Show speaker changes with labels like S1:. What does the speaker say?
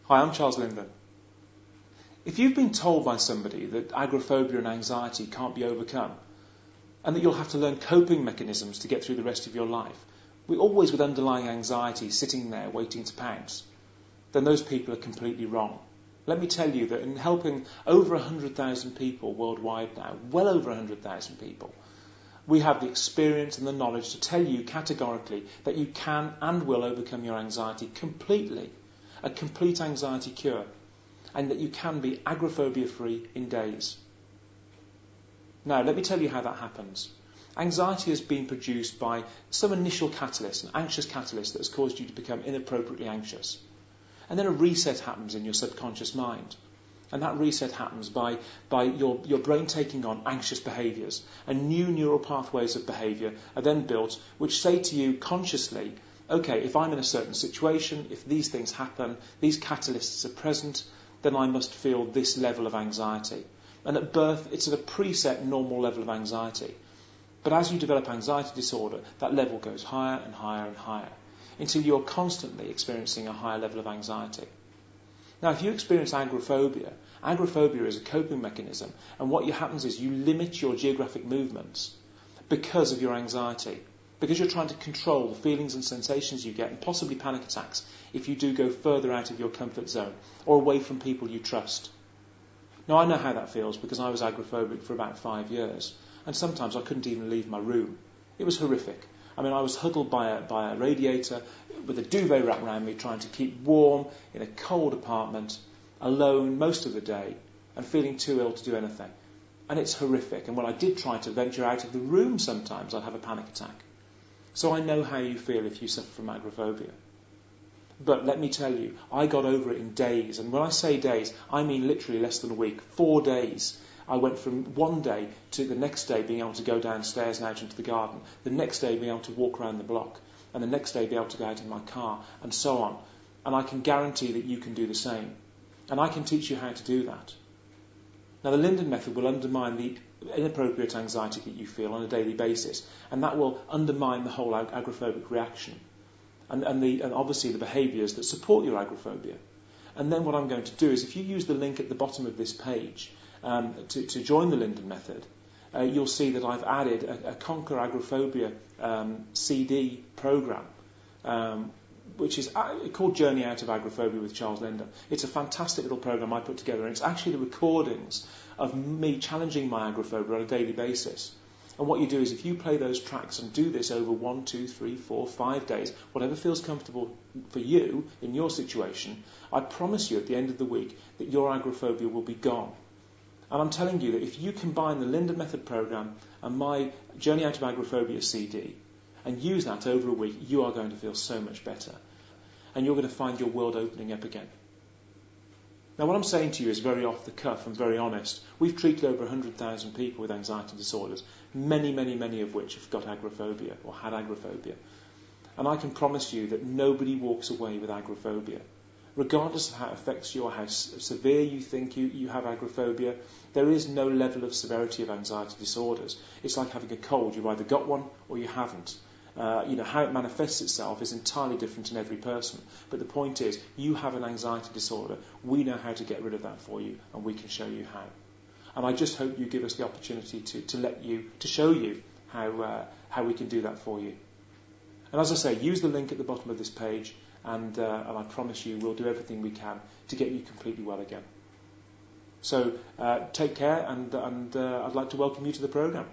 S1: Hi, I'm Charles Linden. If you've been told by somebody that agoraphobia and anxiety can't be overcome, and that you'll have to learn coping mechanisms to get through the rest of your life, always with underlying anxiety sitting there waiting to pounce, then those people are completely wrong. Let me tell you that in helping over 100,000 people worldwide now, well over 100,000 people, we have the experience and the knowledge to tell you categorically that you can and will overcome your anxiety completely, a complete anxiety cure, and that you can be agoraphobia free in days. Now, let me tell you how that happens. Anxiety has been produced by some initial catalyst, an anxious catalyst that has caused you to become inappropriately anxious. And then a reset happens in your subconscious mind. And that reset happens by your brain taking on anxious behaviours. And new neural pathways of behaviour are then built which say to you consciously, okay, if I'm in a certain situation, if these things happen, these catalysts are present, then I must feel this level of anxiety. And at birth, it's at a preset normal level of anxiety. But as you develop anxiety disorder, that level goes higher and higher and higher, until you're constantly experiencing a higher level of anxiety. Now, if you experience agoraphobia is a coping mechanism, and what happens is you limit your geographic movements because of your anxiety, because you're trying to control the feelings and sensations you get, and possibly panic attacks, if you do go further out of your comfort zone, or away from people you trust. Now, I know how that feels, because I was agoraphobic for about 5 years, and sometimes I couldn't even leave my room. It was horrific. I mean, I was huddled by a radiator with a duvet wrapped around me, trying to keep warm in a cold apartment, alone most of the day, and feeling too ill to do anything. And it's horrific. And when I did try to venture out of the room sometimes, I'd have a panic attack. So I know how you feel if you suffer from agoraphobia. But let me tell you, I got over it in days. And when I say days, I mean literally less than a week. 4 days. I went from one day to the next day being able to go downstairs and out into the garden, the next day being able to walk around the block, and the next day be able to go out in my car, and so on. And I can guarantee that you can do the same. And I can teach you how to do that. Now, the Linden method will undermine the inappropriate anxiety that you feel on a daily basis, and that will undermine the whole agoraphobic reaction, and obviously the behaviours that support your agoraphobia. And then what I'm going to do is, if you use the link at the bottom of this page to join the Linden method, you'll see that I've added a Conquer Agoraphobia CD program, which is called Journey Out of Agoraphobia with Charles Linden. It's a fantastic little program I put together, and it's actually the recordings of me challenging my agoraphobia on a daily basis. And what you do is, if you play those tracks and do this over 1, 2, 3, 4, 5 days, whatever feels comfortable for you in your situation, I promise you at the end of the week that your agoraphobia will be gone. And I'm telling you that if you combine the Linden Method program and my Journey Out of Agoraphobia CD and use that over a week, you are going to feel so much better. And you're going to find your world opening up again. Now, what I'm saying to you is very off the cuff and very honest. We've treated over 100,000 people with anxiety disorders, many, many, many of which have got agoraphobia or had agoraphobia. And I can promise you that nobody walks away with agoraphobia. Regardless of how it affects you or how severe you think you have agoraphobia, there is no level of severity of anxiety disorders. It's like having a cold. You've either got one or you haven't. How it manifests itself is entirely different in every person. But the point is, you have an anxiety disorder. We know how to get rid of that for you, and we can show you how. And I just hope you give us the opportunity to show you how we can do that for you. And as I say, use the link at the bottom of this page, and I promise you we'll do everything we can to get you completely well again. So take care, and I'd like to welcome you to the programme.